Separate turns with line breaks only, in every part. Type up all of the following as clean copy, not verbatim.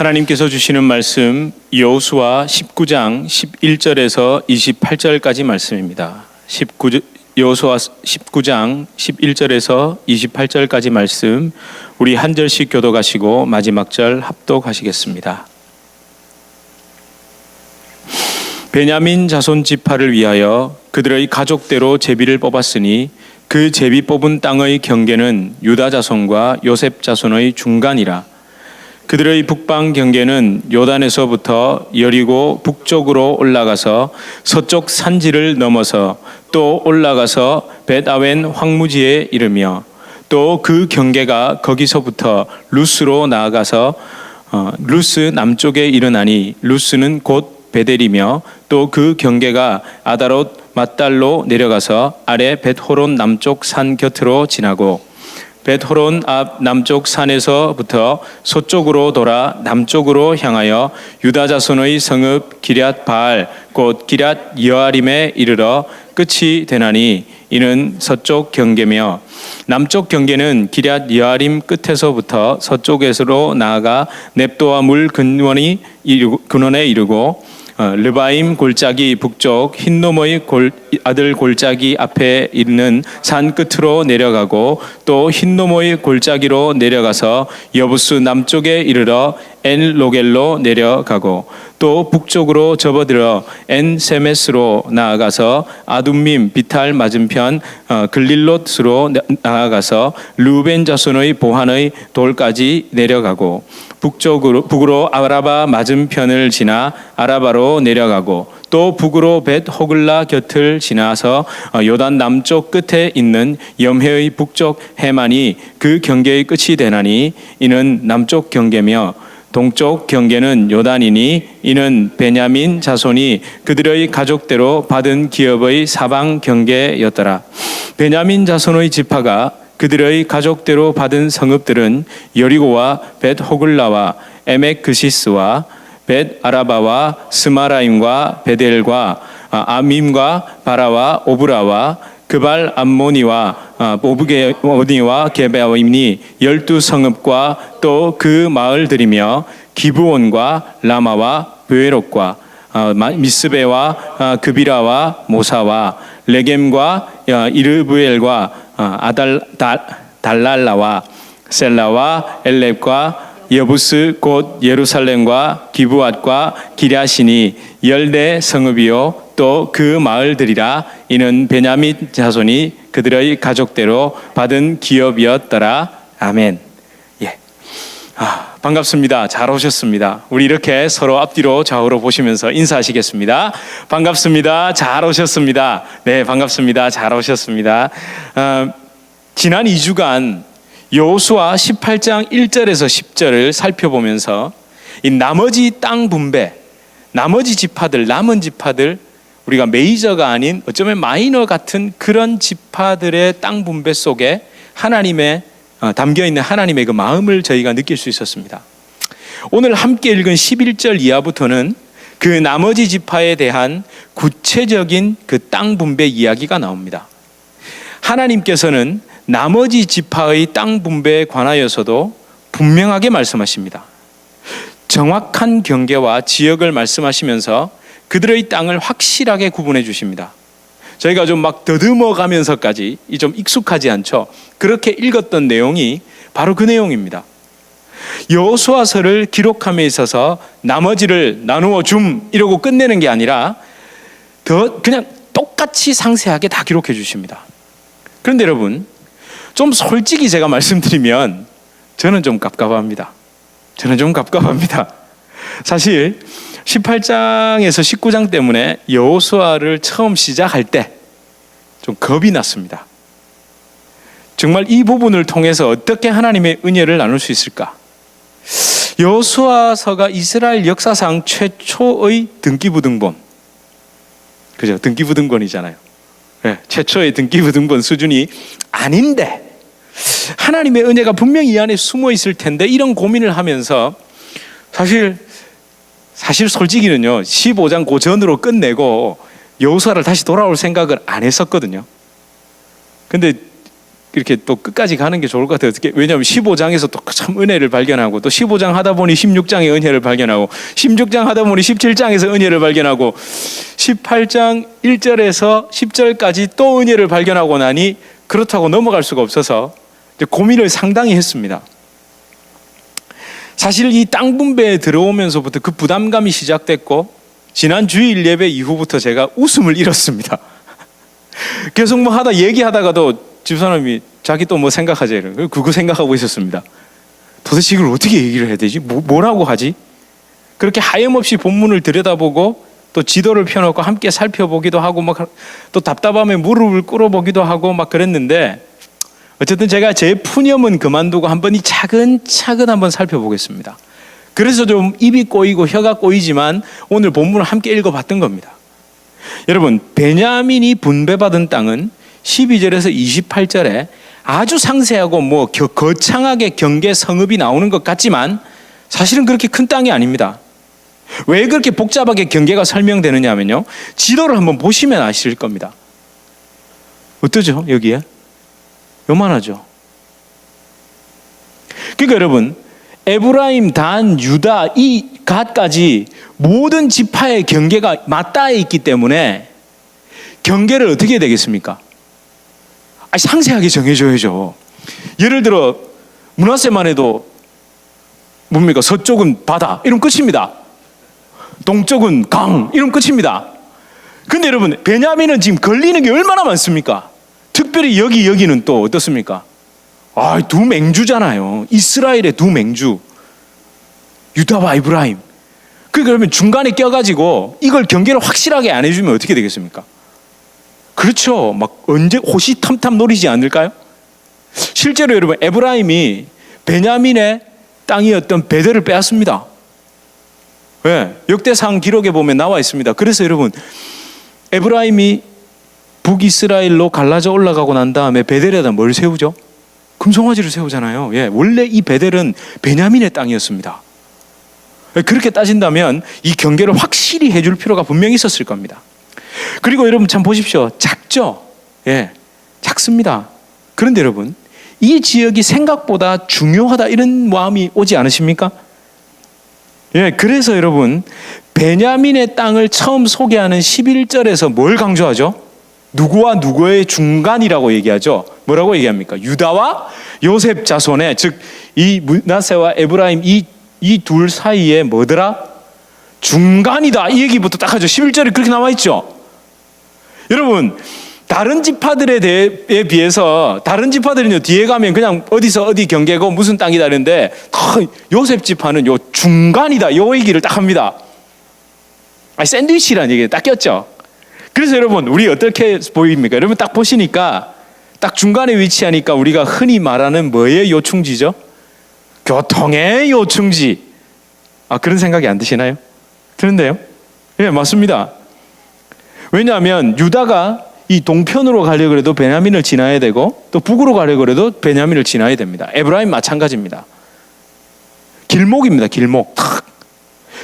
하나님께서 주시는 말씀 여호수아 19장 11절에서 28절까지 말씀입니다. 여호수아 19장 11절에서 28절까지 말씀 우리 한 절씩 교독하시고 마지막 절 합독하시겠습니다. 베냐민 자손 지파를 위하여 그들의 가족대로 제비를 뽑았으니 그 제비 뽑은 땅의 경계는 유다 자손과 요셉 자손의 중간이라. 그들의 북방 경계는 요단에서부터 여리고 북쪽으로 올라가서 서쪽 산지를 넘어서 또 올라가서 벳아웬 황무지에 이르며 또 그 경계가 거기서부터 루스로 나아가서 루스 남쪽에 이르나니 루스는 곧 베델이며 또 그 경계가 아다롯 맏달로 내려가서 아래 벳호론 남쪽 산 곁으로 지나고 벳호론 앞 남쪽 산에서부터 서쪽으로 돌아 남쪽으로 향하여 유다 자손의 성읍 기럇 바알 곧 기럇 여아림에 이르러 끝이 되나니 이는 서쪽 경계며 남쪽 경계는 기럇 여아림 끝에서부터 서쪽에서로 나아가 넵도와 물 근원에 이르고 르바임 골짜기 북쪽 흰노모의 아들 골짜기 앞에 있는 산 끝으로 내려가고 또 흰노모의 골짜기로 내려가서 여부스 남쪽에 이르러 엔 로겔로 내려가고 또 북쪽으로 접어들어 엔 세메스로 나아가서 아둠밈 비탈 맞은편 글릴롯으로 나아가서 루벤 자손의 보한의 돌까지 내려가고 북으로 아라바 맞은편을 지나 아라바로 내려가고 또 북으로 벳 호글라 곁을 지나서 요단 남쪽 끝에 있는 염해의 북쪽 해만이 그 경계의 끝이 되나니 이는 남쪽 경계며 동쪽 경계는 요단이니 이는 베냐민 자손이 그들의 가족대로 받은 기업의 사방 경계였더라. 베냐민 자손의 지파가 그들의 가족대로 받은 성읍들은 여리고와 벳 호글라와 에멕그시스와 벳 아라바와 스마라임과 베델과 아밈과 바라와 오브라와 그발 암모니와 오브게오니와 게베아임니 12성읍과 또 그 마을들이며 기브온과 라마와 베에롯과 미스베와 그비라와 모사와 레겜과 이르브엘과 달랄라와 셀라와 엘렙과 여부스 곧 예루살렘과 기브앗과 기랴시니 10대 성읍이요 또 그 마을들이라. 이는 베냐민 자손이 그들의 가족대로 받은 기업이었더라. 아멘. 예. 반갑습니다. 잘 오셨습니다. 우리 이렇게 서로 앞뒤로 좌우로 보시면서 인사하시겠습니다. 반갑습니다. 잘 오셨습니다. 네, 반갑습니다. 잘 오셨습니다. 지난 2주간 여호수아 18장 1절에서 10절을 살펴보면서 이 나머지 땅 분배, 나머지 지파들, 남은 지파들, 우리가 메이저가 아닌 어쩌면 마이너 같은 그런 지파들의 땅 분배 속에 하나님의 담겨있는 하나님의 그 마음을 저희가 느낄 수 있었습니다. 오늘 함께 읽은 11절 이하부터는 그 나머지 지파에 대한 구체적인 그 땅 분배 이야기가 나옵니다. 하나님께서는 나머지 지파의 땅 분배에 관하여서도 분명하게 말씀하십니다. 정확한 경계와 지역을 말씀하시면서 그들의 땅을 확실하게 구분해 주십니다. 저희가 좀 막 더듬어 가면서까지 좀 익숙하지 않죠. 그렇게 읽었던 내용이 바로 그 내용입니다. 여호수아서를 기록함에 있어서 나머지를 나누어 줌 이러고 끝내는 게 아니라 더 그냥 똑같이 상세하게 다 기록해 주십니다. 그런데 여러분, 좀 솔직히 제가 말씀드리면 저는 좀 갑갑합니다. 사실 18장에서 19장 때문에 여호수아를 처음 시작할 때 좀 겁이 났습니다. 정말 이 부분을 통해서 어떻게 하나님의 은혜를 나눌 수 있을까? 여호수아서가 이스라엘 역사상 최초의 등기부등본, 그죠? 등기부등본이잖아요. 네, 최초의 등기부등본 수준이 아닌데 하나님의 은혜가 분명히 이 안에 숨어 있을 텐데 이런 고민을 하면서 사실 솔직히는요 15장 그 전으로 끝내고 여호수아를 다시 돌아올 생각을 안 했었거든요. 근데 이렇게 또 끝까지 가는 게 좋을 것 같아요. 어떻게? 왜냐하면 15장에서 또 참 은혜를 발견하고, 또 15장 하다 보니 16장에 은혜를 발견하고, 16장 하다 보니 17장에서 은혜를 발견하고, 18장 1절에서 10절까지 또 은혜를 발견하고 나니 그렇다고 넘어갈 수가 없어서 이제 고민을 상당히 했습니다. 사실 이 땅 분배에 들어오면서부터 그 부담감이 시작됐고, 지난 주일 예배 이후부터 제가 웃음을 잃었습니다. 계속 뭐 하다 얘기하다가도 집사람이 자기 또 뭐 생각하지? 그거 생각하고 있었습니다. 도대체 이걸 어떻게 얘기를 해야 되지? 뭐라고 하지? 그렇게 하염없이 본문을 들여다보고 또 지도를 펴놓고 함께 살펴보기도 하고 막 또 답답하면 무릎을 꿇어보기도 하고 막 그랬는데, 어쨌든 제가 제 푸념은 그만두고 한번 이 차근차근 한번 살펴보겠습니다. 그래서 좀 입이 꼬이고 혀가 꼬이지만 오늘 본문을 함께 읽어봤던 겁니다. 여러분, 베냐민이 분배받은 땅은 12절에서 28절에 아주 상세하고 뭐 거창하게 경계 성읍이 나오는 것 같지만 사실은 그렇게 큰 땅이 아닙니다. 왜 그렇게 복잡하게 경계가 설명되느냐 하면요, 지도를 한번 보시면 아실 겁니다. 어떠죠? 여기에 요만하죠. 그러니까 여러분, 에브라임, 단, 유다, 이 갓까지 모든 지파의 경계가 맞닿아 있기 때문에 경계를 어떻게 해야 되겠습니까? 상세하게 정해줘야죠. 예를 들어 므낫세만 해도 뭡니까? 서쪽은 바다, 이러면 끝입니다. 동쪽은 강, 이러면 끝입니다. 근데 여러분, 베냐민은 지금 걸리는 게 얼마나 많습니까? 특별히 여기는 또 어떻습니까? 두 맹주잖아요. 이스라엘의 두 맹주, 유다와 에브라임. 그러면 중간에 껴가지고 이걸 경계를 확실하게 안 해주면 어떻게 되겠습니까? 그렇죠. 막 언제 호시탐탐 노리지 않을까요? 실제로 여러분, 에브라임이 베냐민의 땅이었던 베델을 빼앗습니다. 왜? 역대상 기록에 보면 나와 있습니다. 그래서 여러분, 에브라임이 북이스라엘로 갈라져 올라가고 난 다음에 베델에다 뭘 세우죠? 금송아지를 세우잖아요. 원래 이 베델은 베냐민의 땅이었습니다. 그렇게 따진다면 이 경계를 확실히 해줄 필요가 분명히 있었을 겁니다. 그리고 여러분 참 보십시오. 작죠? 작습니다. 그런데 여러분, 이 지역이 생각보다 중요하다, 이런 마음이 오지 않으십니까? 그래서 여러분, 베냐민의 땅을 처음 소개하는 11절에서 뭘 강조하죠? 누구와 누구의 중간이라고 얘기하죠. 뭐라고 얘기합니까? 유다와 요셉 자손의, 즉 이 므낫세와 에브라임 이 둘 사이에 뭐더라? 중간이다, 이 얘기부터 딱 하죠. 11절에 그렇게 나와 있죠. 여러분, 다른 지파들에 비해서 다른 지파들은요, 뒤에 가면 그냥 어디서 어디 경계고 무슨 땅이다 이러는데, 요셉 지파는 요 중간이다, 요 얘기를 딱 합니다. 샌드위치라는 얘기 딱 꼈죠. 그래서 여러분, 우리 어떻게 보입니까? 여러분 딱 보시니까 딱 중간에 위치하니까 우리가 흔히 말하는 뭐의 요충지죠? 교통의 요충지. 그런 생각이 안 드시나요? 드는데요? 맞습니다. 왜냐하면 유다가 이 동편으로 가려고 해도 베냐민을 지나야 되고, 또 북으로 가려고 해도 베냐민을 지나야 됩니다. 에브라임 마찬가지입니다. 길목입니다. 길목.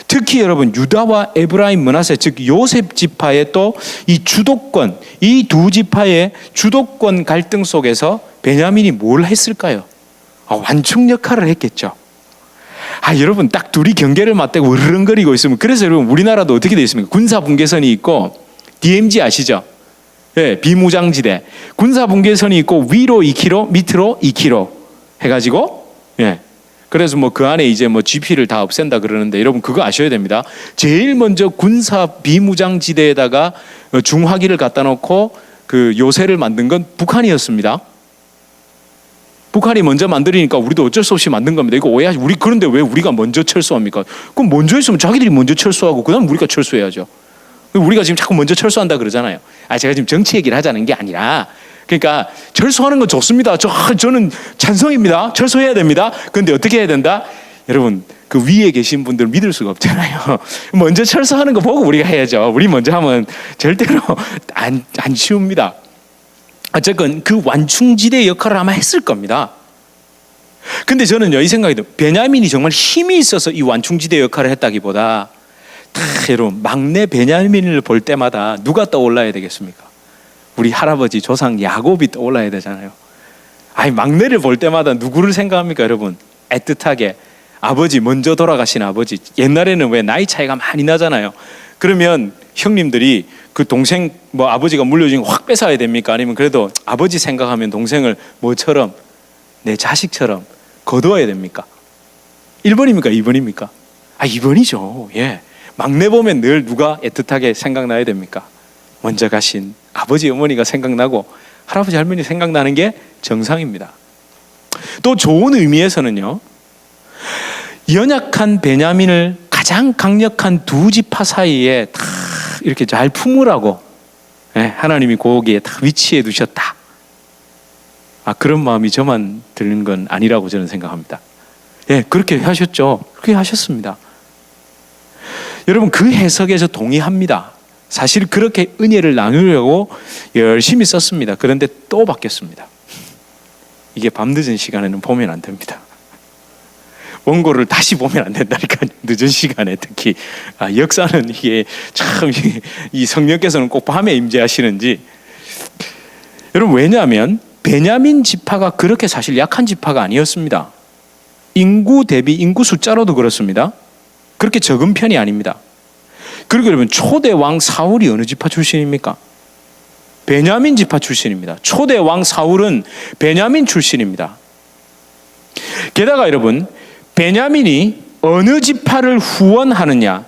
특히 여러분, 유다와 에브라임, 므낫세, 즉 요셉 지파의 또 이 주도권, 이 두 지파의 주도권 갈등 속에서 베냐민이 뭘 했을까요? 완충 역할을 했겠죠. 여러분, 딱 둘이 경계를 맞대고 으르렁거리고 있으면, 그래서 여러분 우리나라도 어떻게 되어 있습니까? 군사 분계선이 있고, DMZ 아시죠? 비무장지대. 군사 분계선이 있고, 위로 2km, 밑으로 2km 해가지고, 그래서 뭐 그 안에 이제 뭐 GP를 다 없앤다 그러는데, 여러분 그거 아셔야 됩니다. 제일 먼저 군사 비무장지대에다가 중화기를 갖다 놓고 그 요새를 만든 건 북한이었습니다. 북한이 먼저 만들으니까 우리도 어쩔 수 없이 만든 겁니다. 이거 오해하시. 그런데 왜 우리가 먼저 철수합니까? 그럼 먼저 했으면 자기들이 먼저 철수하고 그다음 우리가 철수해야죠. 우리가 지금 자꾸 먼저 철수한다 그러잖아요. 제가 지금 정치 얘기를 하자는 게 아니라, 그러니까 철수하는 건 좋습니다. 저는 찬성입니다. 철수해야 됩니다. 그런데 어떻게 해야 된다? 여러분, 그 위에 계신 분들 믿을 수가 없잖아요. 먼저 철수하는 거 보고 우리가 해야죠. 우리 먼저 하면 절대로 안 쉬웁니다. 어쨌건 그 완충지대의 역할을 아마 했을 겁니다. 근데 저는요, 이 생각이 들어요. 베냐민이 정말 힘이 있어서 이 완충지대 역할을 했다기보다, 여러분, 막내 베냐민을 볼 때마다 누가 떠올라야 되겠습니까? 우리 할아버지 조상 야곱이 떠올라야 되잖아요. 아니, 막내를 볼 때마다 누구를 생각합니까, 여러분? 애틋하게 아버지, 먼저 돌아가신 아버지. 옛날에는 왜 나이 차이가 많이 나잖아요. 그러면 형님들이 그 동생 뭐 아버지가 물려준 거 확 뺏어야 됩니까? 아니면 그래도 아버지 생각하면 동생을 뭐처럼, 내 자식처럼 거두어야 됩니까? 1번입니까? 2번입니까? 2번이죠. 예. 막내 보면 늘 누가 애틋하게 생각나야 됩니까? 먼저 가신 아버지, 어머니가 생각나고 할아버지, 할머니 생각나는 게 정상입니다. 또 좋은 의미에서는요, 연약한 베냐민을 가장 강력한 두 지파 사이에 다 이렇게 잘 품으라고 하나님이 거기에 다 위치해 두셨다. 그런 마음이 저만 드는 건 아니라고 저는 생각합니다. 예, 그렇게 하셨죠. 그렇게 하셨습니다. 여러분, 그 해석에서 동의합니다. 사실 그렇게 은혜를 나누려고 열심히 썼습니다. 그런데 또 바뀌었습니다. 이게 밤늦은 시간에는 보면 안 됩니다. 원고를 다시 보면 안 된다니까요. 늦은 시간에 특히. 역사는 이게 참, 이 성령께서는 꼭 밤에 임재하시는지. 여러분, 왜냐하면 베냐민 지파가 그렇게 사실 약한 지파가 아니었습니다. 인구 대비 인구 숫자로도 그렇습니다. 그렇게 적은 편이 아닙니다. 그리고 여러분, 초대 왕 사울이 어느 지파 출신입니까? 베냐민 지파 출신입니다. 초대 왕 사울은 베냐민 출신입니다. 게다가 여러분, 베냐민이 어느 지파를 후원하느냐에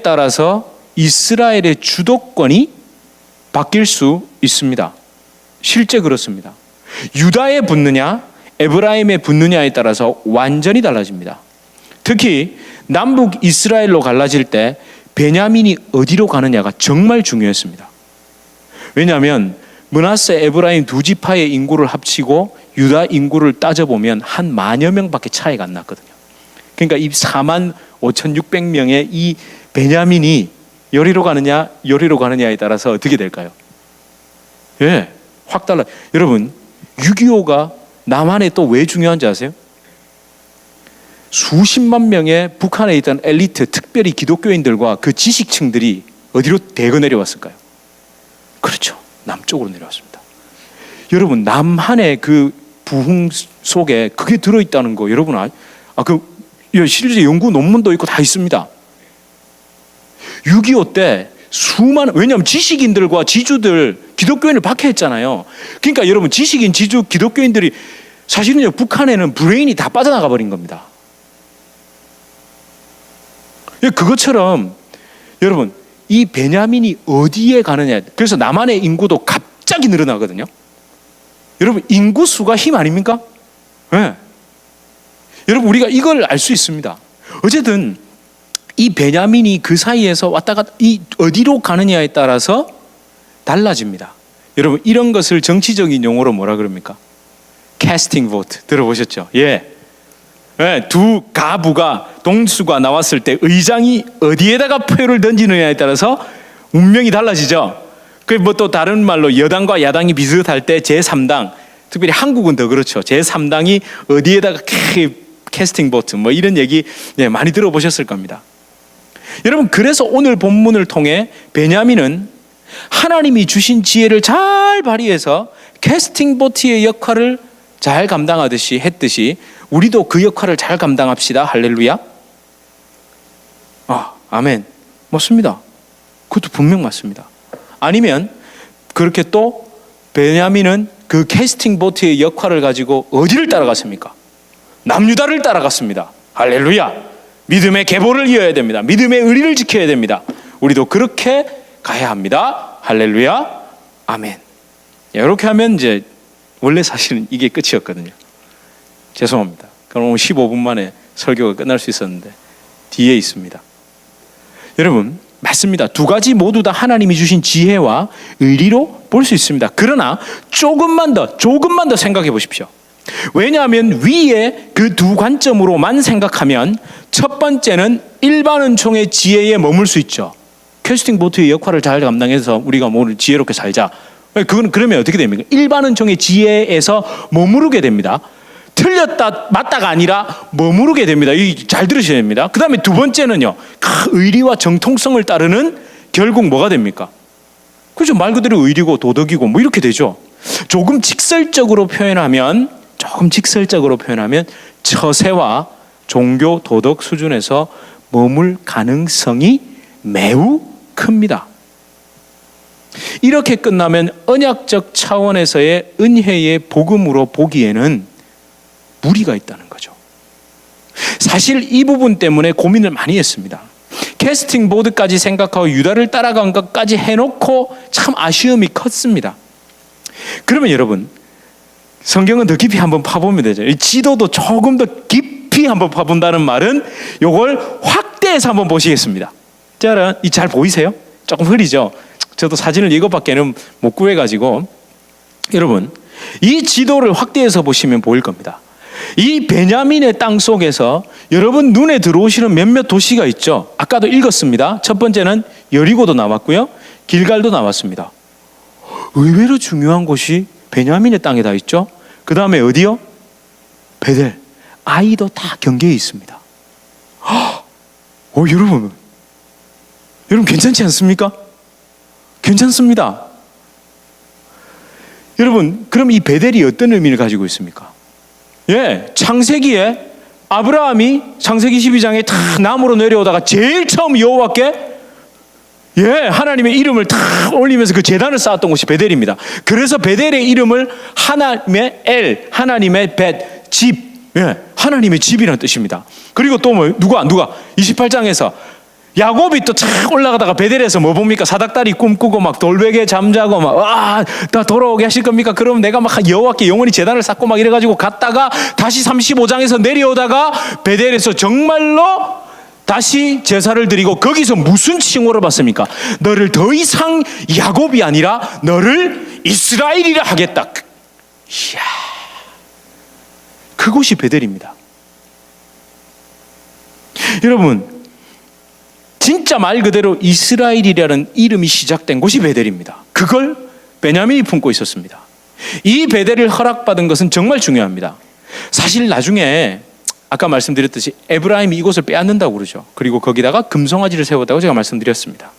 따라서 이스라엘의 주도권이 바뀔 수 있습니다. 실제 그렇습니다. 유다에 붙느냐 에브라임에 붙느냐에 따라서 완전히 달라집니다. 특히 남북 이스라엘로 갈라질 때 베냐민이 어디로 가느냐가 정말 중요했습니다. 왜냐하면 므낫세, 에브라임 두 지파의 인구를 합치고 유다 인구를 따져보면 한 10,000여 명밖에 차이가 안 났거든요. 그러니까 이 45,600명의 이 베냐민이 여리로 가느냐 여리로 가느냐에 따라서 어떻게 될까요? 예, 확 달라. 여러분, 6.25가 남한에 또 왜 중요한지 아세요? 수십만 명의 북한에 있던 엘리트, 특별히 기독교인들과 그 지식층들이 어디로 대거 내려왔을까요? 그렇죠, 남쪽으로 내려왔습니다. 여러분, 남한의 그 부흥 속에 그게 들어있다는 거 여러분 실제 연구 논문도 있고 다 있습니다. 6.25 때 왜냐하면 지식인들과 지주들, 기독교인을 박해했잖아요. 그러니까 여러분, 지식인, 지주, 기독교인들이 사실은요, 북한에는 브레인이 다 빠져나가 버린 겁니다. 그것처럼 여러분, 이 베냐민이 어디에 가느냐, 그래서 남한의 인구도 갑자기 늘어나거든요. 여러분, 인구수가 힘 아닙니까? 네. 여러분, 우리가 이걸 알 수 있습니다. 어쨌든 이 베냐민이 그 사이에서 왔다 갔다 어디로 가느냐에 따라서 달라집니다. 여러분, 이런 것을 정치적인 용어로 뭐라 그럽니까? 캐스팅 보트 들어보셨죠? 예. 네, 두 가부가 동수가 나왔을 때 의장이 어디에다가 표를 던지느냐에 따라서 운명이 달라지죠. 그 뭐 또 다른 말로 여당과 야당이 비슷할 때 제3당, 특별히 한국은 더 그렇죠. 제3당이 어디에다가 캐스팅 보트 뭐 이런 얘기 많이 들어보셨을 겁니다. 여러분, 그래서 오늘 본문을 통해 베냐민은 하나님이 주신 지혜를 잘 발휘해서 캐스팅 보트의 역할을 잘 감당하듯이 했듯이 우리도 그 역할을 잘 감당합시다. 할렐루야. 아멘. 맞습니다. 그것도 분명 맞습니다. 아니면 그렇게 또 베냐민은 그 캐스팅 보트의 역할을 가지고 어디를 따라갔습니까? 남유다를 따라갔습니다. 할렐루야. 믿음의 계보를 이어야 됩니다. 믿음의 의리를 지켜야 됩니다. 우리도 그렇게 가야 합니다. 할렐루야. 아멘. 이렇게 하면 이제 원래 사실은 이게 끝이었거든요. 죄송합니다. 그럼 15분 만에 설교가 끝날 수 있었는데 뒤에 있습니다. 여러분, 맞습니다. 두 가지 모두 다 하나님이 주신 지혜와 의리로 볼 수 있습니다. 그러나 조금만 더 생각해 보십시오. 왜냐하면 위에 그 두 관점으로만 생각하면 첫 번째는 일반 은총의 지혜에 머물 수 있죠. 캐스팅 보트의 역할을 잘 감당해서 우리가 오늘 지혜롭게 살자. 그러면 어떻게 됩니까? 일반 은총의 지혜에서 머무르게 됩니다. 틀렸다 맞다가 아니라 머무르게 됩니다. 잘 들으셔야 됩니다. 그 다음에 두 번째는요, 의리와 정통성을 따르는 결국 뭐가 됩니까? 그렇죠. 말 그대로 의리고 도덕이고 뭐 이렇게 되죠. 조금 직설적으로 표현하면 처세와 종교 도덕 수준에서 머물 가능성이 매우 큽니다. 이렇게 끝나면 언약적 차원에서의 은혜의 복음으로 보기에는 무리가 있다는 거죠. 사실 이 부분 때문에 고민을 많이 했습니다. 캐스팅 보드까지 생각하고 유다를 따라간 것까지 해놓고 참 아쉬움이 컸습니다. 그러면 여러분, 성경은 더 깊이 한번 파보면 되죠. 이 지도도 조금 더 깊이 한번 파본다는 말은 이걸 확대해서 한번 보시겠습니다. 잘 보이세요? 조금 흐리죠? 저도 사진을 이것밖에는 못 구해가지고, 여러분, 이 지도를 확대해서 보시면 보일 겁니다. 이 베냐민의 땅 속에서 여러분 눈에 들어오시는 몇몇 도시가 있죠. 아까도 읽었습니다. 첫 번째는 여리고도 나왔고요, 길갈도 나왔습니다. 의외로 중요한 곳이 베냐민의 땅에 다 있죠. 그 다음에 어디요? 베델, 아이도 다 경계에 있습니다. 여러분 괜찮지 않습니까? 괜찮습니다. 여러분, 그럼 이 베델이 어떤 의미를 가지고 있습니까? 창세기에 아브라함이 창세기 12장에 다 나무로 내려오다가 제일 처음 여호와께 하나님의 이름을 다 올리면서 그 제단을 쌓았던 곳이 베델입니다. 그래서 베델의 이름을 하나님의 엘, 하나님의 벳, 집, 하나님의 집이라는 뜻입니다. 그리고 또 누가 28장에서 야곱이 또 착 올라가다가 베델에서 뭐 봅니까? 사닥다리 꿈꾸고 막 돌베개 잠자고 막 나 돌아오게 하실 겁니까? 그럼 내가 막 여호와께 영원히 제단을 쌓고 막 이래가지고 갔다가 다시 35장에서 내려오다가 베델에서 정말로 다시 제사를 드리고 거기서 무슨 칭호를 받습니까? 너를 더 이상 야곱이 아니라 너를 이스라엘이라 하겠다. 이야, 그곳이 베델입니다. 여러분, 진짜 말 그대로 이스라엘이라는 이름이 시작된 곳이 베델입니다. 그걸 베냐민이 품고 있었습니다. 이 베델을 허락받은 것은 정말 중요합니다. 사실 나중에 아까 말씀드렸듯이 에브라임이 이곳을 빼앗는다고 그러죠. 그리고 거기다가 금송아지를 세웠다고 제가 말씀드렸습니다.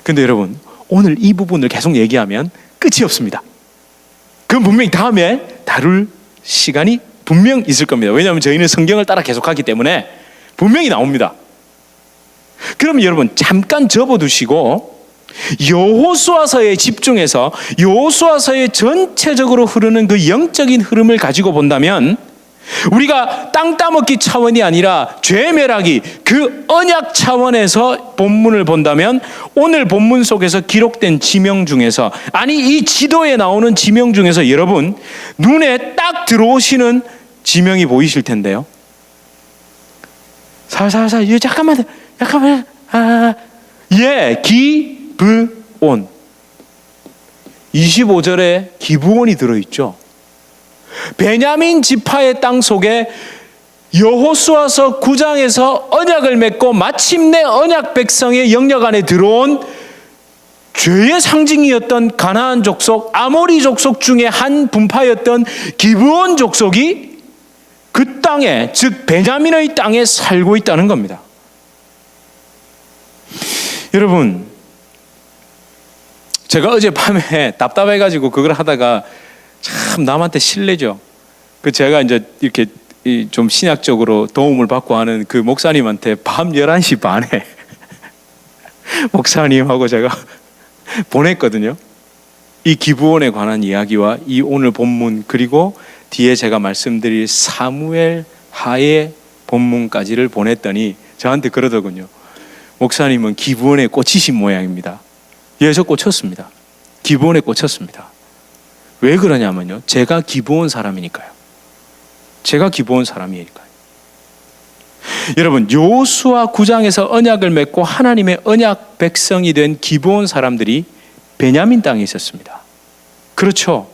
근데 여러분, 오늘 이 부분을 계속 얘기하면 끝이 없습니다. 그건 분명히 다음에 다룰 시간이 분명 있을 겁니다. 왜냐하면 저희는 성경을 따라 계속하기 때문에 분명히 나옵니다. 그럼 여러분, 잠깐 접어두시고 여호수아서에 집중해서 여호수아서의 전체적으로 흐르는 그 영적인 흐름을 가지고 본다면, 우리가 땅 따먹기 차원이 아니라 죄멸하기, 그 언약 차원에서 본문을 본다면, 오늘 본문 속에서 기록된 지명 중에서, 이 지도에 나오는 지명 중에서 여러분 눈에 딱 들어오시는 지명이 보이실 텐데요. 살살살, 잠깐만. 기브온. 25절에 기브온이 들어있죠. 베냐민 지파의 땅 속에 여호수아서 9장에서 언약을 맺고 마침내 언약 백성의 영역 안에 들어온 죄의 상징이었던 가나안 족속, 아모리 족속 중에 한 분파였던 기브온 족속이 그 땅에, 즉 베냐민의 땅에 살고 있다는 겁니다. 여러분, 제가 어젯밤에 답답해가지고 그걸 하다가 참 남한테 실례죠. 제가 이제 이렇게 좀 신학적으로 도움을 받고 하는 그 목사님한테 밤 11시 반에 목사님하고 제가 보냈거든요. 이 기브온에 관한 이야기와 이 오늘 본문, 그리고 뒤에 제가 말씀드릴 사무엘 하의 본문까지를 보냈더니 저한테 그러더군요. 목사님은 기브온에 꽂히신 모양입니다. 저 꽂혔습니다. 기브온에 꽂혔습니다. 왜 그러냐면요, 제가 기브온 사람이니까요. 제가 기브온 사람이니까요. 여러분, 여호수아 9장에서 언약을 맺고 하나님의 언약 백성이 된 기브온 사람들이 베냐민 땅에 있었습니다. 그렇죠.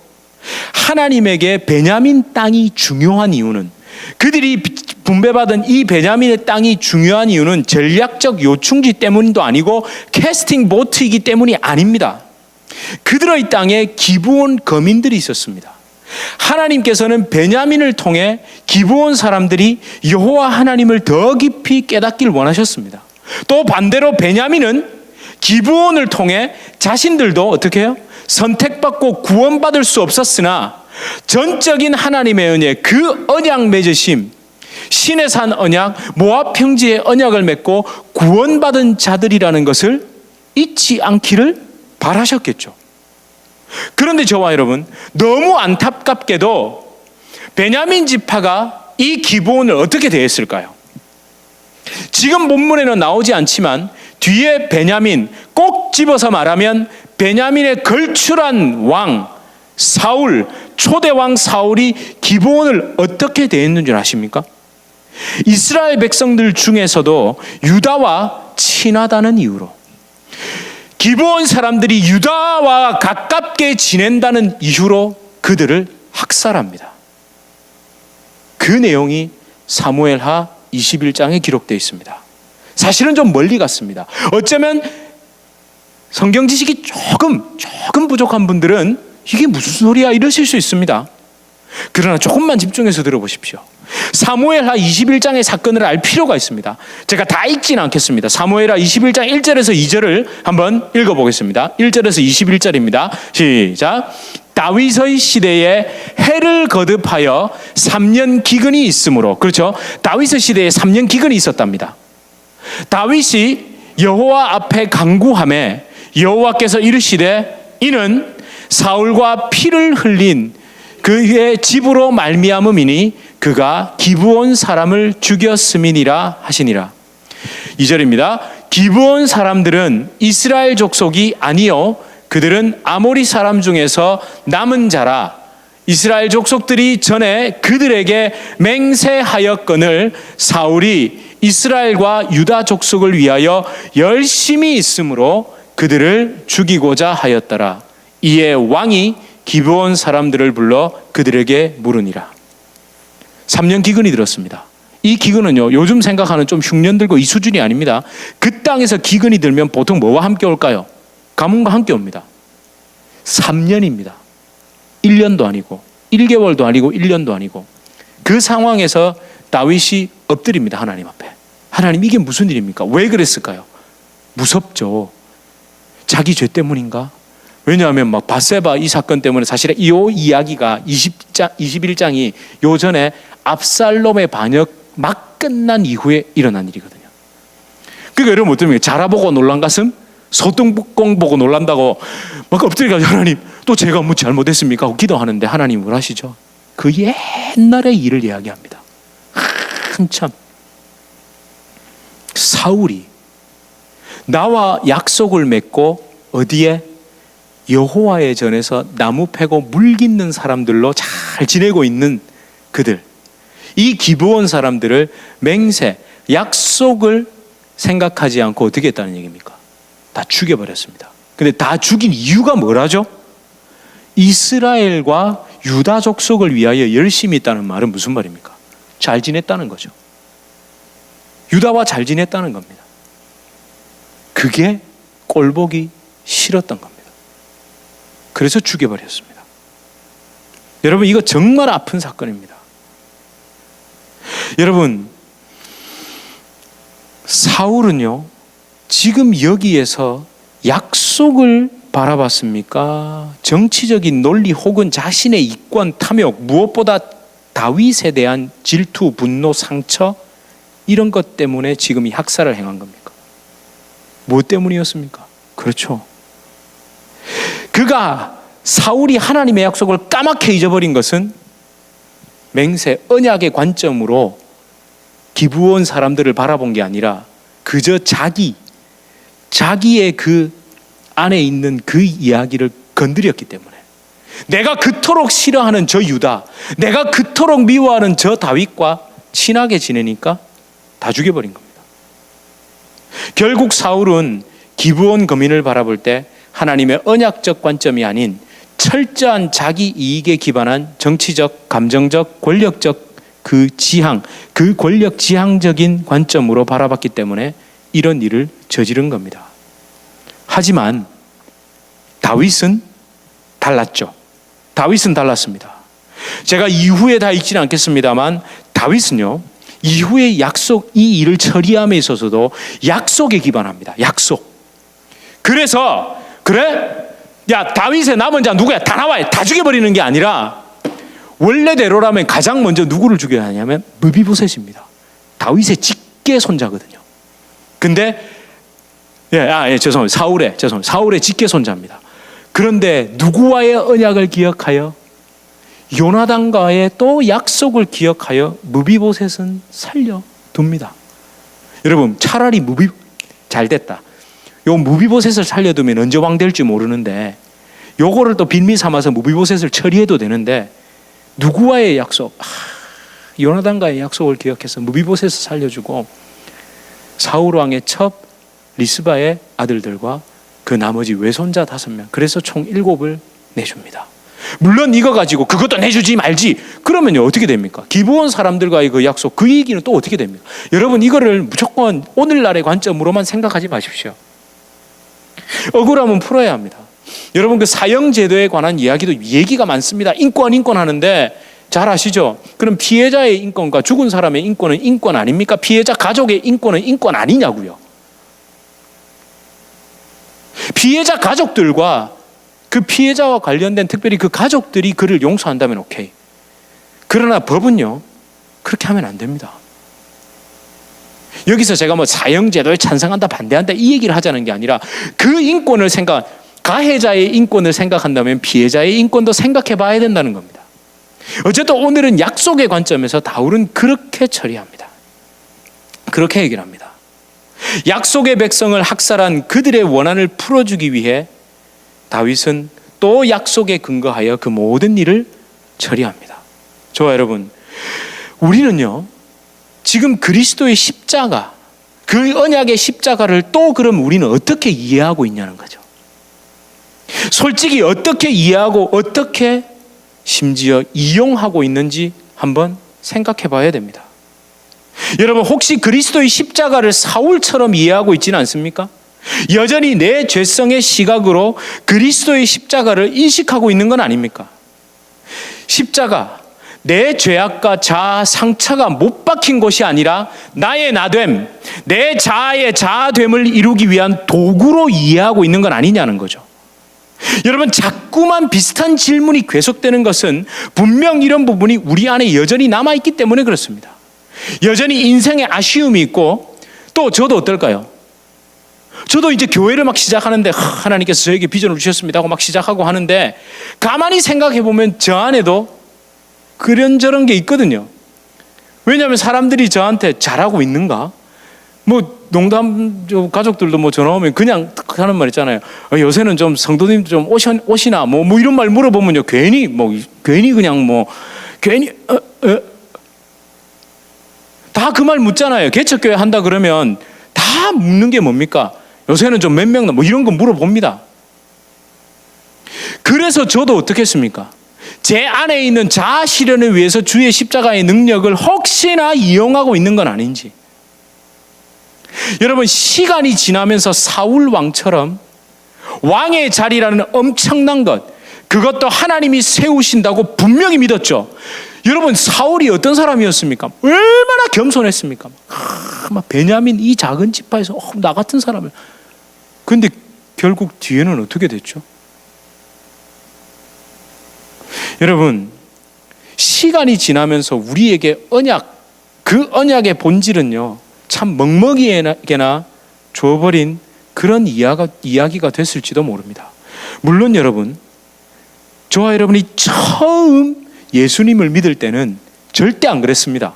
하나님에게 베냐민 땅이 중요한 이유는, 그들이 분배받은 이 베냐민의 땅이 중요한 이유는 전략적 요충지 때문도 아니고 캐스팅 보트이기 때문이 아닙니다. 그들의 땅에 기브온 거민들이 있었습니다. 하나님께서는 베냐민을 통해 기브온 사람들이 여호와 하나님을 더 깊이 깨닫길 원하셨습니다. 또 반대로 베냐민은 기브온을 통해 자신들도 어떻게 해요? 선택받고 구원받을 수 없었으나 전적인 하나님의 은혜, 그 언약 맺으심, 신의 산 언약, 모압 평지의 언약을 맺고 구원받은 자들이라는 것을 잊지 않기를 바라셨겠죠. 그런데 저와 여러분, 너무 안타깝게도 베냐민 지파가 이 기브온을 어떻게 대했을까요? 지금 본문에는 나오지 않지만 뒤에 베냐민, 꼭 집어서 말하면 베냐민의 걸출한 왕 사울, 초대왕 사울이 기브온을 어떻게 대했는 줄 아십니까? 이스라엘 백성들 중에서도 유다와 친하다는 이유로, 기브온 사람들이 유다와 가깝게 지낸다는 이유로 그들을 학살합니다. 그 내용이 사무엘하 21장에 기록되어 있습니다. 사실은 좀 멀리 갔습니다. 어쩌면 성경 지식이 조금 부족한 분들은 이게 무슨 소리야 이러실 수 있습니다. 그러나 조금만 집중해서 들어보십시오. 사무엘하 21장의 사건을 알 필요가 있습니다. 제가 다 읽지는 않겠습니다. 사무엘하 21장 1절에서 2절을 한번 읽어보겠습니다. 1절에서 21절입니다. 시작. 다윗의 시대에 해를 거듭하여 3년 기근이 있으므로, 그렇죠? 다윗의 시대에 3년 기근이 있었답니다. 다윗이 여호와 앞에 간구하매 여호와께서 이르시되 이는 사울과 피를 흘린 그의 집으로 말미암음이니 그가 기브온 사람을 죽였음이니라 하시니라. 2절입니다. 기브온 사람들은 이스라엘 족속이 아니요 그들은 아모리 사람 중에서 남은 자라. 이스라엘 족속들이 전에 그들에게 맹세하였거늘 사울이 이스라엘과 유다 족속을 위하여 열심히 있으므로 그들을 죽이고자 하였더라. 이에 왕이 기브온 사람들을 불러 그들에게 물으니라. 3년 기근이 들었습니다. 이 기근은요, 요즘 생각하는 좀 흉년 들고 이 수준이 아닙니다. 그 땅에서 기근이 들면 보통 뭐와 함께 올까요? 가뭄과 함께 옵니다. 3년입니다. 1년도 아니고 1개월도 아니고 1년도 아니고. 그 상황에서 다윗이 엎드립니다. 하나님 앞에. 하나님, 이게 무슨 일입니까? 왜 그랬을까요? 무섭죠. 자기 죄 때문인가? 왜냐하면 막 바세바 이 사건 때문에 사실은 이 이야기가 21장이 요전에 압살롬의 반역 막 끝난 이후에 일어난 일이거든요. 그러니까 여러분 어떻습니까? 자라보고 놀란 가슴, 소똥공 보고 놀란다고 막 엎드려가지고 하나님 또 제가 뭐 잘못했습니까? 하고 기도하는데 하나님 뭘 하시죠? 그 옛날의 일을 이야기합니다. 한참 사울이 나와 약속을 맺고 어디에? 여호와의 전에서 나무 패고 물 깃는 사람들로 잘 지내고 있는 그들, 이 기브온 사람들을 맹세, 약속을 생각하지 않고 어떻게 했다는 얘기입니까? 다 죽여버렸습니다. 근데 다 죽인 이유가 뭐라죠? 이스라엘과 유다 족속을 위하여 열심히 있다는 말은 무슨 말입니까? 잘 지냈다는 거죠. 유다와 잘 지냈다는 겁니다. 그게 꼴보기 싫었던 겁니다. 그래서 죽여버렸습니다. 여러분, 이거 정말 아픈 사건입니다. 여러분, 사울은요, 지금 여기에서 약속을 바라봤습니까? 정치적인 논리 혹은 자신의 이권, 탐욕, 무엇보다 다윗에 대한 질투, 분노, 상처, 이런 것 때문에 지금 이 학살을 행한 겁니까? 무엇 때문이었습니까? 그렇죠. 그가 사울이 하나님의 약속을 까맣게 잊어버린 것은 맹세, 언약의 관점으로 기브온 사람들을 바라본 게 아니라 그저 자기의 그 안에 있는 그 이야기를 건드렸기 때문에, 내가 그토록 싫어하는 저 유다, 내가 그토록 미워하는 저 다윗과 친하게 지내니까 다 죽여버린 겁니다. 결국 사울은 기브온 거민을 바라볼 때 하나님의 언약적 관점이 아닌 철저한 자기 이익에 기반한 정치적, 감정적, 권력적 그 지향, 그 권력 지향적인 관점으로 바라봤기 때문에 이런 일을 저지른 겁니다. 하지만 다윗은 달랐죠. 다윗은 달랐습니다. 제가 이후에 다 읽지는 않겠습니다만 다윗은요, 이후에 약속, 이 일을 처리함에 있어서도 약속에 기반합니다. 약속. 그래서 그래, 야, 다윗의 남은 자 누구야? 다 나와요. 다 죽여버리는 게 아니라 원래대로라면 가장 먼저 누구를 죽여야 하냐면 무비보셋입니다. 다윗의 직계 손자거든요. 근데 죄송합니다. 사울의 직계 손자입니다. 그런데 누구와의 언약을 기억하여 요나단과의 또 약속을 기억하여 무비보셋은 살려둡니다. 여러분, 차라리 잘 됐다. 요 무비보셋을 살려두면 언제 왕 될지 모르는데 요거를 또 빌미 삼아서 무비보셋을 처리해도 되는데 누구와의 약속? 요나단과의 약속을 기억해서 무비보셋을 살려주고 사울 왕의 첩 리스바의 아들들과 그 나머지 외손자 5명, 그래서 총 7을 내줍니다. 물론 이거 가지고 그것도 내주지 말지 그러면요 어떻게 됩니까? 기브온 사람들과의 그 약속, 그 얘기는 또 어떻게 됩니까? 여러분, 이거를 무조건 오늘날의 관점으로만 생각하지 마십시오. 억울함은 풀어야 합니다. 여러분, 그 사형제도에 관한 이야기도 얘기가 많습니다. 인권 하는데 잘 아시죠? 그럼 피해자의 인권과 죽은 사람의 인권은 인권 아닙니까? 피해자 가족의 인권은 인권 아니냐고요. 피해자 가족들과 그 피해자와 관련된 특별히 그 가족들이 그를 용서한다면 오케이. 그러나 법은요 그렇게 하면 안 됩니다. 여기서 제가 뭐 사형제도에 찬성한다 반대한다 이 얘기를 하자는 게 아니라 그 인권을 가해자의 인권을 생각한다면 피해자의 인권도 생각해 봐야 된다는 겁니다. 어쨌든 오늘은 약속의 관점에서 다윗은 그렇게 처리합니다. 그렇게 얘기를 합니다. 약속의 백성을 학살한 그들의 원한을 풀어주기 위해 다윗은 또 약속에 근거하여 그 모든 일을 처리합니다. 저와 여러분, 우리는요 지금 그리스도의 십자가, 그 언약의 십자가를 또 그럼 우리는 어떻게 이해하고 있냐는 거죠. 솔직히 어떻게 이해하고 어떻게 심지어 이용하고 있는지 한번 생각해 봐야 됩니다. 여러분, 혹시 그리스도의 십자가를 사울처럼 이해하고 있지는 않습니까? 여전히 내 죄성의 시각으로 그리스도의 십자가를 인식하고 있는 건 아닙니까? 십자가, 내 죄악과 자아, 상처가 못 박힌 것이 아니라 나의 나됨, 내 자아의 자아됨을 이루기 위한 도구로 이해하고 있는 건 아니냐는 거죠. 여러분, 자꾸만 비슷한 질문이 계속되는 것은 분명 이런 부분이 우리 안에 여전히 남아있기 때문에 그렇습니다. 여전히 인생에 아쉬움이 있고, 또 저도 어떨까요? 저도 이제 교회를 막 시작하는데 하나님께서 저에게 비전을 주셨습니다 하고 막 시작하고 하는데 가만히 생각해 보면 저 안에도 그런저런 게 있거든요. 왜냐하면 사람들이 저한테 잘하고 있는가? 뭐 농담, 가족들도 뭐 전화 오면 그냥 하는 말 있잖아요. 요새는 좀 성도님 좀 오시나 뭐 이런 말 물어보면요 괜히 다 그 말 묻잖아요. 개척교회 한다 그러면 다 묻는 게 뭡니까? 요새는 좀 몇 명 뭐 이런 거 물어봅니다. 그래서 저도 어떻게 했습니까? 제 안에 있는 자아 실현을 위해서 주의 십자가의 능력을 혹시나 이용하고 있는 건 아닌지. 여러분, 시간이 지나면서 사울 왕처럼 왕의 자리라는 엄청난 것, 그것도 하나님이 세우신다고 분명히 믿었죠. 여러분, 사울이 어떤 사람이었습니까? 얼마나 겸손했습니까? 막 베냐민 이 작은 지파에서 나 같은 사람을. 근데 결국 뒤에는 어떻게 됐죠? 여러분, 시간이 지나면서 우리에게 그 언약의 본질은요 참 먹먹이에게나 줘버린 그런 이야기가 됐을지도 모릅니다. 물론 여러분, 저와 여러분이 처음 예수님을 믿을 때는 절대 안 그랬습니다.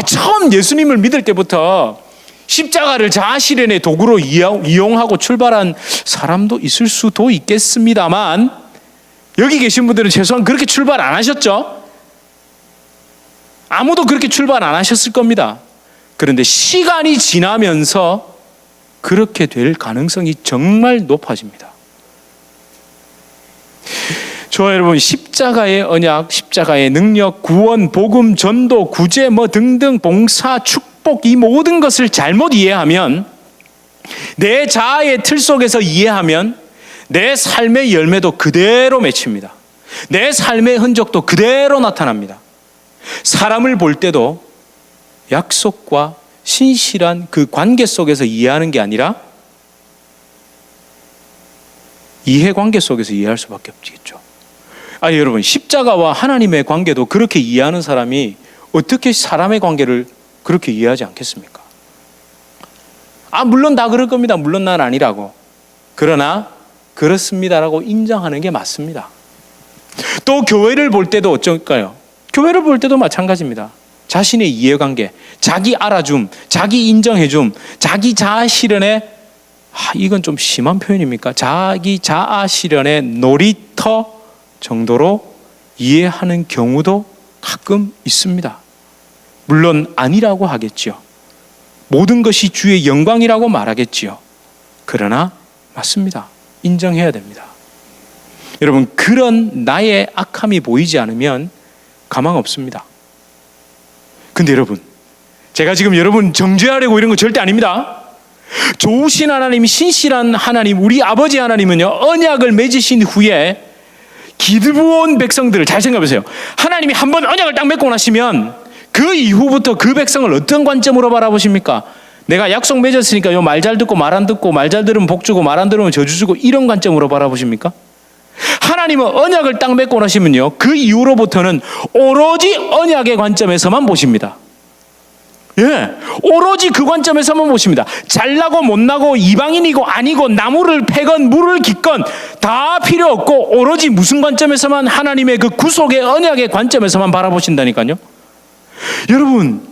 처음 예수님을 믿을 때부터 십자가를 자아 실현의 도구로 이용하고 출발한 사람도 있을 수도 있겠습니다만, 여기 계신 분들은 최소한 그렇게 출발 안 하셨죠? 아무도 그렇게 출발 안 하셨을 겁니다. 그런데 시간이 지나면서 그렇게 될 가능성이 정말 높아집니다. 저와 여러분, 십자가의 언약, 십자가의 능력, 구원, 복음, 전도, 구제 등등 봉사, 축복 이 모든 것을 잘못 이해하면, 내 자아의 틀 속에서 이해하면 내 삶의 열매도 그대로 맺힙니다. 내 삶의 흔적도 그대로 나타납니다. 사람을 볼 때도 약속과 신실한 그 관계 속에서 이해하는 게 아니라 이해관계 속에서 이해할 수밖에 없겠죠. 아니 여러분, 십자가와 하나님의 관계도 그렇게 이해하는 사람이 어떻게 사람의 관계를 그렇게 이해하지 않겠습니까? 물론 다 그럴 겁니다. 물론 난 아니라고. 그러나 그렇습니다라고 인정하는 게 맞습니다. 또 교회를 볼 때도 어쩔까요? 교회를 볼 때도 마찬가지입니다. 자신의 이해관계, 자기 알아줌, 자기 인정해줌, 자기 자아 실현의 이건 좀 심한 표현입니까? 자기 자아 실현의 놀이터 정도로 이해하는 경우도 가끔 있습니다. 물론 아니라고 하겠지요. 모든 것이 주의 영광이라고 말하겠지요. 그러나 맞습니다. 인정해야 됩니다. 여러분, 그런 나의 악함이 보이지 않으면 가망 없습니다. 근데 여러분, 제가 지금 여러분 정죄하려고 이런 거 절대 아닙니다. 좋으신 하나님, 신실한 하나님, 우리 아버지 하나님은요, 언약을 맺으신 후에 기드부온 백성들을 잘 생각해보세요. 하나님이 한번 언약을 딱 맺고 나시면 그 이후부터 그 백성을 어떤 관점으로 바라보십니까? 내가 약속 맺었으니까 요 말 잘 듣고 말 안 듣고, 말 잘 들으면 복 주고 말 안 들으면 저주 주고, 이런 관점으로 바라보십니까? 하나님은 언약을 딱 맺고 나시면요, 그 이후로부터는 오로지 언약의 관점에서만 보십니다. 오로지 그 관점에서만 보십니다. 잘나고 못나고 이방인이고 아니고 나무를 패건 물을 깃건 다 필요 없고, 오로지 무슨 관점에서만, 하나님의 그 구속의 언약의 관점에서만 바라보신다니까요. 여러분,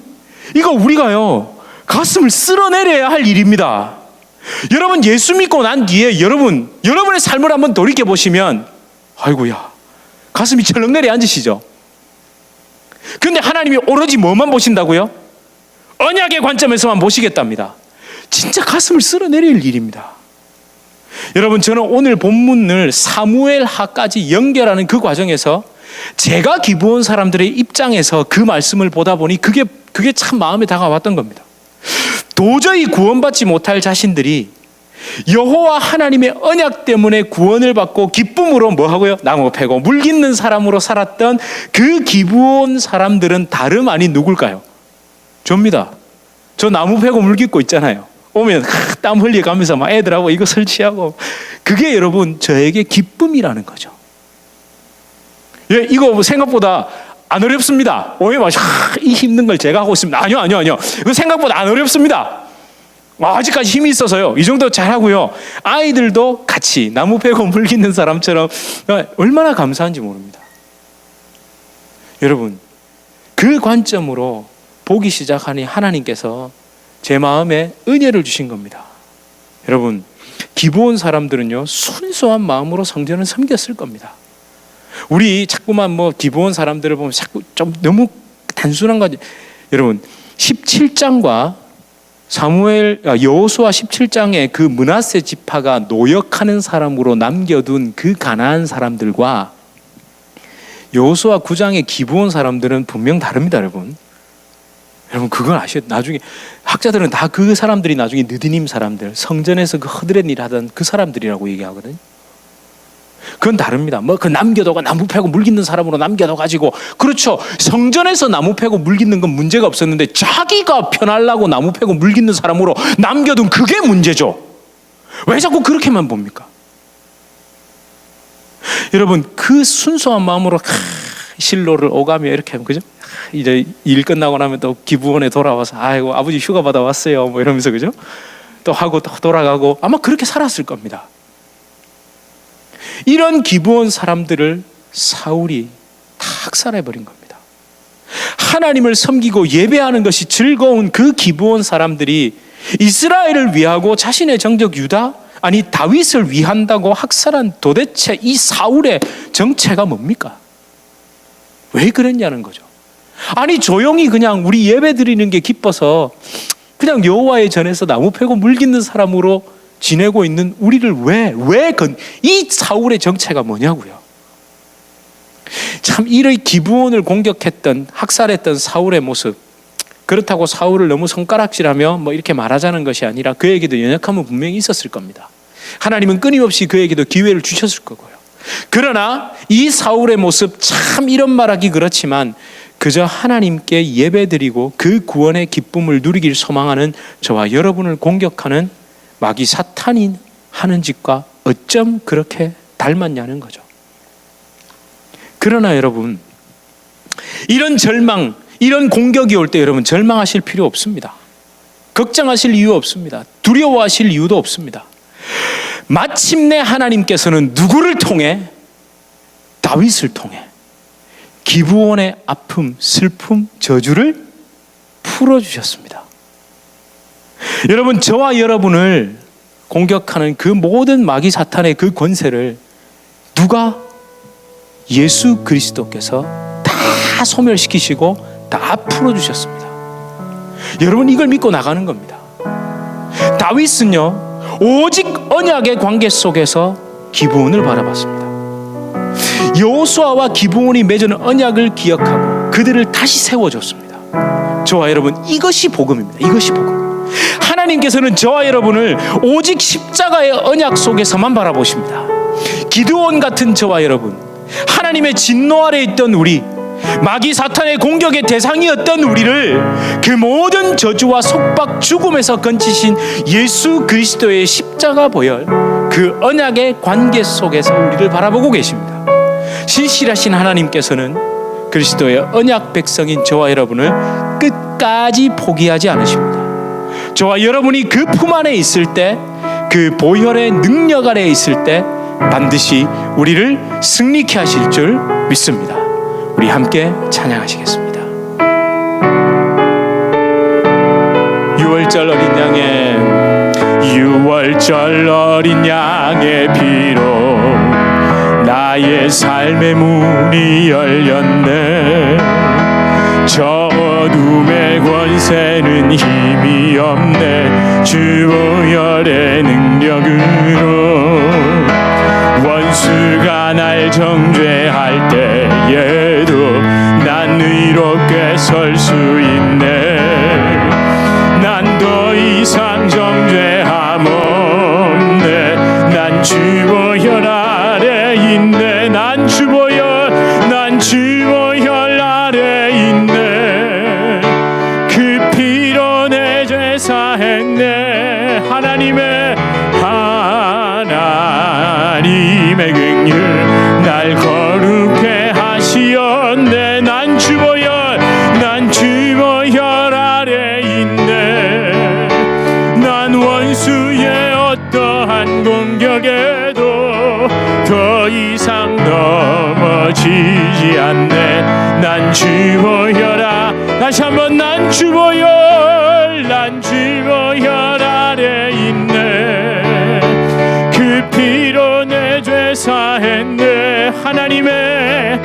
이거 우리가요 가슴을 쓸어내려야 할 일입니다. 여러분, 예수 믿고 난 뒤에 여러분의 삶을 한번 돌이켜 보시면 아이고야, 가슴이 철렁 내려앉으시죠. 그런데 하나님이 오로지 뭐만 보신다고요? 언약의 관점에서만 보시겠답니다. 진짜 가슴을 쓸어내릴 일입니다. 여러분, 저는 오늘 본문을 사무엘하까지 연결하는 그 과정에서 제가 기브온 사람들의 입장에서 그 말씀을 보다 보니 그게 참 마음에 다가왔던 겁니다. 도저히 구원받지 못할 자신들이 여호와 하나님의 언약 때문에 구원을 받고 기쁨으로 뭐하고요? 나무 패고 물 깃는 사람으로 살았던 그 기브온 사람들은 다름 아닌 누굴까요? 접니다. 저 나무 패고 물 깃고 있잖아요. 오면 땀 흘려가면서 막 애들하고 이거 설치하고, 그게 여러분 저에게 기쁨이라는 거죠. 이거 생각보다 안 어렵습니다. 오해 마시고 이 힘든 걸 제가 하고 있습니다. 아니요. 이거 생각보다 안 어렵습니다. 아직까지 힘이 있어서요. 이 정도 잘하고요. 아이들도 같이 나무 패고 물 깃는 사람처럼 얼마나 감사한지 모릅니다. 여러분, 그 관점으로 보기 시작하니 하나님께서 제 마음에 은혜를 주신 겁니다. 여러분, 기브온 사람들은요 순수한 마음으로 성전을 섬겼을 겁니다. 우리 자꾸만 기브온 사람들을 보면 자꾸 좀 너무 단순한 거지. 여러분, 17장과 여호수아 17장에 그 므낫세 지파가 노역하는 사람으로 남겨둔 그 가나안 사람들과 여호수아 9장의 기브온 사람들은 분명 다릅니다, 여러분. 여러분, 그걸 아셔야 돼요. 나중에 학자들은 다 그 사람들이 나중에 느디님 사람들, 성전에서 그 허드렛 일 하던 그 사람들이라고 얘기하거든요. 그건 다릅니다. 그 남겨둬가 나무 패고 물 깃는 사람으로 남겨둬가지고, 그렇죠. 성전에서 나무 패고 물 깃는 건 문제가 없었는데 자기가 편하려고 나무 패고 물 깃는 사람으로 남겨둔 그게 문제죠. 왜 자꾸 그렇게만 봅니까? 여러분, 그 순수한 마음으로 실로를 오가며 이렇게 하면, 그죠? 이제 일 끝나고 나면 또 기브온에 돌아와서 아이고 아버지 휴가 받아 왔어요 이러면서, 그죠? 또 하고 또 돌아가고, 아마 그렇게 살았을 겁니다. 이런 기브온 사람들을 사울이 다 학살해버린 겁니다. 하나님을 섬기고 예배하는 것이 즐거운 그 기브온 사람들이 이스라엘을 위하고 자신의 정적 유다, 아니 다윗을 위한다고 학살한 도대체 이 사울의 정체가 뭡니까? 왜 그랬냐는 거죠. 아니 조용히 그냥 우리 예배 드리는 게 기뻐서 그냥 여호와의 전에서 나무 패고 물 깃는 사람으로 지내고 있는 우리를 이 사울의 정체가 뭐냐고요. 참, 이의 기브온을 공격했던, 학살했던 사울의 모습, 그렇다고 사울을 너무 손가락질하며 이렇게 말하자는 것이 아니라 그에게도 연약함은 분명히 있었을 겁니다. 하나님은 끊임없이 그에게도 기회를 주셨을 거고요. 그러나 이 사울의 모습, 참 이런 말하기 그렇지만 그저 하나님께 예배드리고 그 구원의 기쁨을 누리길 소망하는 저와 여러분을 공격하는 마귀 사탄이 하는 짓과 어쩜 그렇게 닮았냐는 거죠. 그러나 여러분, 이런 절망, 이런 공격이 올 때 여러분 절망하실 필요 없습니다. 걱정하실 이유 없습니다. 두려워하실 이유도 없습니다. 마침내 하나님께서는 누구를 통해? 다윗을 통해 기브온의 아픔, 슬픔, 저주를 풀어주셨습니다. 여러분, 저와 여러분을 공격하는 그 모든 마귀 사탄의 그 권세를 누가? 예수 그리스도께서 다 소멸시키시고 다 풀어주셨습니다. 여러분, 이걸 믿고 나가는 겁니다. 다윗은요, 오직 언약의 관계 속에서 기브온을 바라봤습니다. 여호수아와 기브온이 맺은 언약을 기억하고 그들을 다시 세워줬습니다. 저와 여러분, 이것이 복음입니다. 이것이 복음. 하나님께서는 저와 여러분을 오직 십자가의 언약 속에서만 바라보십니다. 기드온 같은 저와 여러분, 하나님의 진노 아래 있던 우리, 마귀 사탄의 공격의 대상이었던 우리를 그 모든 저주와 속박, 죽음에서 건지신 예수 그리스도의 십자가 보혈, 그 언약의 관계 속에서 우리를 바라보고 계십니다. 신실하신 하나님께서는 그리스도의 언약 백성인 저와 여러분을 끝까지 포기하지 않으십니다. 저와 여러분이 그 품 안에 있을 때, 그 보혈의 능력 아래 있을 때 반드시 우리를 승리케 하실 줄 믿습니다. 우리 함께 찬양하시겠습니다. 6월절 어린 양의 6월절 어린 양의 피로 나의 삶의 문이 열렸네. 저 어둠의 권세는 힘이 없네. 주 보혈의 능력으로 원수가 날 정죄할 때에도 난 의롭게 설 수 있네. 난 더 이상 정죄함 없네. 난 주 보혈 아래 있네. 난 주 보혈, 난 주 보혈 아래 있네. 그 피로 내 죄 사했네. 하나님의 긍휼 날 거룩해 하시었네. 난 주 보혈, 난 주 보혈 아래 있네. 난 원수의 어떠한 공격에도 더 이상 넘어지지 않네. 난 주 보혈아, 다시 한번 난 주 보혈, 난 주 보혈 아래 있네. 그 피로 내 죄 사했네. 하나님의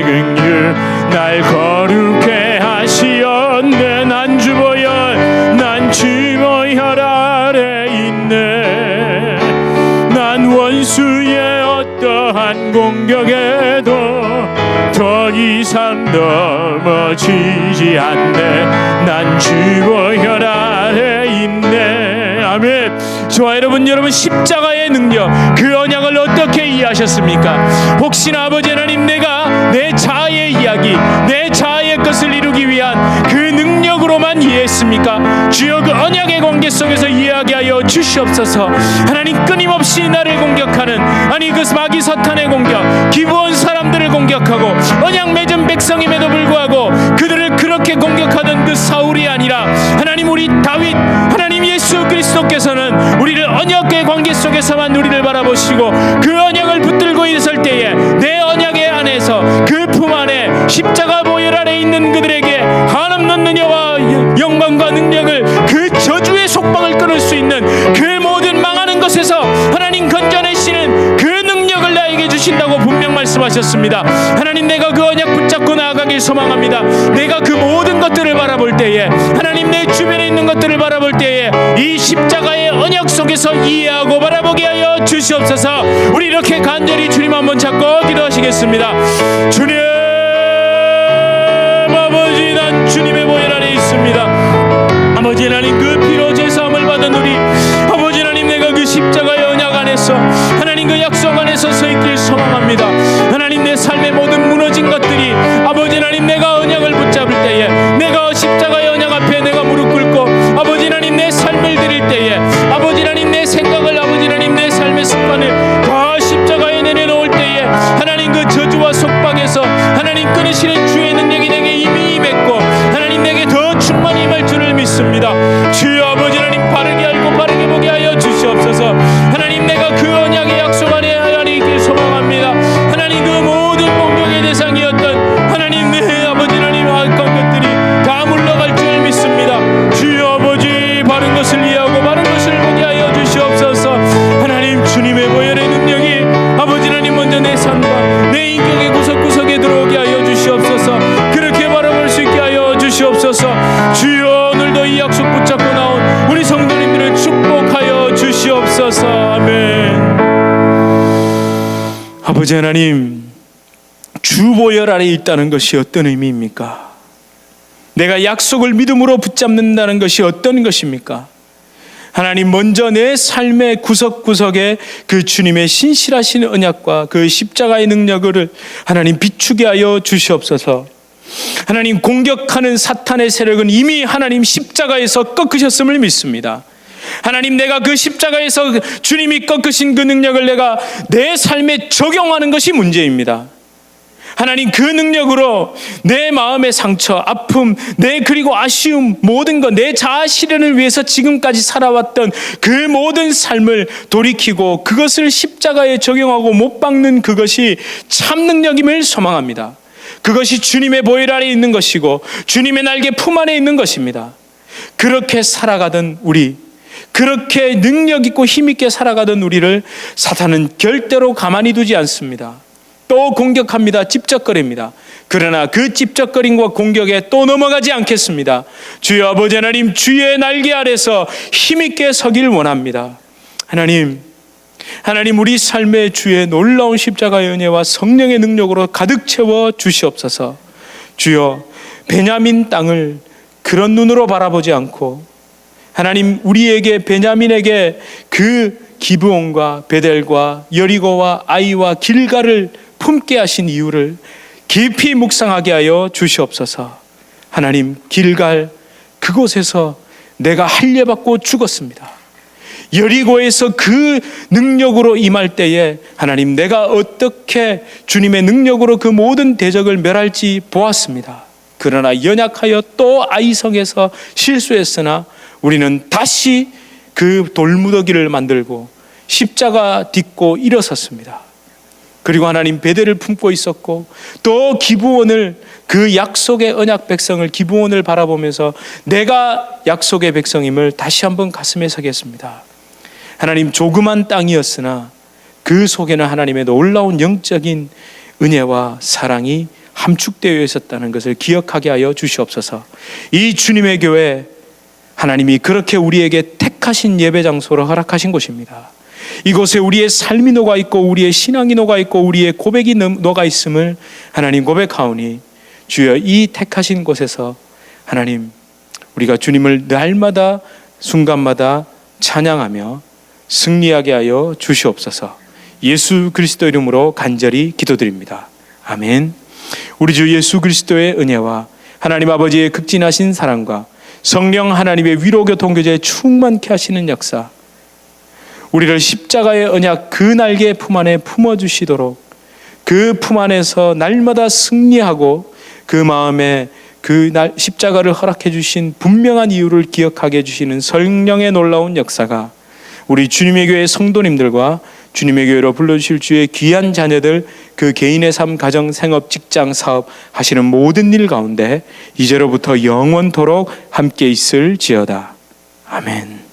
긍휼 날 거룩해 하시었네. 난 주 보혈, 난 주 보혈 아래 있네. 난 원수의 어떠한 공격에도 더 이상 넘어지지 않네. 난 주 보혈 아래 있네. 아멘. 저와 여러분 십자가의 능력, 그 언약을 어떻게 이해하셨습니까? 혹시나 아버지 하나님, 내가 내 자아의 이야기, 내 자아의 것을 이루기 위한 그 능력으로만 이해했습니까? 주여, 그 언약의 관계 속에서 이해하게 하여 주시옵소서. 하나님, 끊임없이 나를 공격하는, 아니 그 마귀 사탄의 공격, 기브온 사람들을 공격하고 언약 맺은 백성임에도 불구하고 그들을 그렇게 공격하던 그 사울이 아니라 하나님, 우리 다윗, 하나님 예수 그리스도께서는 우리를 언약의 관계 속에서만 우리를 바라보시고 그 언약을 붙들고 있을 때에 내 언약의 안에서 그 품 안에 십자가 보혈 아래 있는 그들에게 한없는 은혜와 영광과 능력을, 그 저주의 속박을 끊을 수 있는 그 모든 망하는 것에서 하나님 건져내시는 그 능력을 나에게 주신다고 분명 말씀하셨습니다. 하나님, 내가 그 언약 붙잡고 나아가길 소망합니다. 내가 그 모든 것들을 바라볼 때에, 하나님 내 주변에 있는 것들을 바라볼 때에 이 십자가의 언약 속에서 이해하고 바라보게 하여 주시옵소서. 우리 이렇게 간절히 주님 한번 잡고 기도하시겠습니다. 주님 아버지, 난 주님의 보혈 안에 있습니다. 아버지 하나님, 그 피로 제사함을 받은 우리 아버지 하나님, 내가 그 십자가의 언약 안에서 하나님 그 약속 안에서 서 있길 소망합니다. 하나님, 내 삶의 모든 무너진 것들이 아버지 하나님, 내가 언약을 붙잡을 때에, 내가 십자가의 언약 앞에 내가 무릎 꿇고 아버지 하나님 내 삶을 드릴 때에, 아버지 하나님, 주보혈 아래 있다는 것이 어떤 의미입니까? 내가 약속을 믿음으로 붙잡는다는 것이 어떤 것입니까? 하나님, 먼저 내 삶의 구석구석에 그 주님의 신실하신 언약과 그 십자가의 능력을 하나님 비추게 하여 주시옵소서. 하나님, 공격하는 사탄의 세력은 이미 하나님 십자가에서 꺾으셨음을 믿습니다. 하나님, 내가 그 십자가에서 주님이 꺾으신 그 능력을 내가 내 삶에 적용하는 것이 문제입니다. 하나님, 그 능력으로 내 마음의 상처, 아픔, 그리고 아쉬움, 모든 것, 내 자아 실현을 위해서 지금까지 살아왔던 그 모든 삶을 돌이키고 그것을 십자가에 적용하고 못 박는 그것이 참 능력임을 소망합니다. 그것이 주님의 보혈 아래 있는 것이고 주님의 날개 품 안에 있는 것입니다. 그렇게 살아가던 우리, 그렇게 능력 있고 힘 있게 살아가던 우리를 사탄은 절대로 가만히 두지 않습니다. 또 공격합니다. 찝쩍거립니다. 그러나 그 찝쩍거림과 공격에 또 넘어가지 않겠습니다. 주여 아버지 하나님, 주의 날개 아래서 힘있게 서길 원합니다. 하나님, 우리 삶의 주의 놀라운 십자가의 은혜와 성령의 능력으로 가득 채워 주시옵소서. 주여, 베냐민 땅을 그런 눈으로 바라보지 않고 하나님, 우리에게 베냐민에게 그 기브온과 베델과 여리고와 아이와 길갈을 품게 하신 이유를 깊이 묵상하게 하여 주시옵소서. 하나님, 길갈 그곳에서 내가 할례받고 죽었습니다. 여리고에서 그 능력으로 임할 때에 하나님, 내가 어떻게 주님의 능력으로 그 모든 대적을 멸할지 보았습니다. 그러나 연약하여 또 아이성에서 실수했으나 우리는 다시 그 돌무더기를 만들고 십자가 딛고 일어섰습니다. 그리고 하나님, 베델을 품고 있었고 또 기브온을, 그 약속의 언약 백성을, 기브온을 바라보면서 내가 약속의 백성임을 다시 한번 가슴에 서겠습니다. 하나님, 조그만 땅이었으나 그 속에는 하나님의 놀라운 영적인 은혜와 사랑이 함축되어 있었다는 것을 기억하게 하여 주시옵소서. 이 주님의 교회, 하나님이 그렇게 우리에게 택하신 예배 장소로 허락하신 곳입니다. 이곳에 우리의 삶이 녹아있고 우리의 신앙이 녹아있고 우리의 고백이 녹아 있음을 하나님 고백하오니, 주여, 이 택하신 곳에서 하나님, 우리가 주님을 날마다 순간마다 찬양하며 승리하게 하여 주시옵소서. 예수 그리스도 이름으로 간절히 기도드립니다. 아멘. 우리 주 예수 그리스도의 은혜와 하나님 아버지의 극진하신 사랑과 성령 하나님의 위로교통교제에 충만케 하시는 역사, 우리를 십자가의 언약 그 날개 품 안에 품어주시도록 그 품 안에서 날마다 승리하고 그 마음에 그 십자가를 허락해 주신 분명한 이유를 기억하게 해주시는 성령의 놀라운 역사가 우리 주님의 교회 성도님들과 주님의 교회로 불러주실 주의 귀한 자녀들, 그 개인의 삶, 가정, 생업, 직장, 사업 하시는 모든 일 가운데 이제로부터 영원토록 함께 있을지어다. 아멘.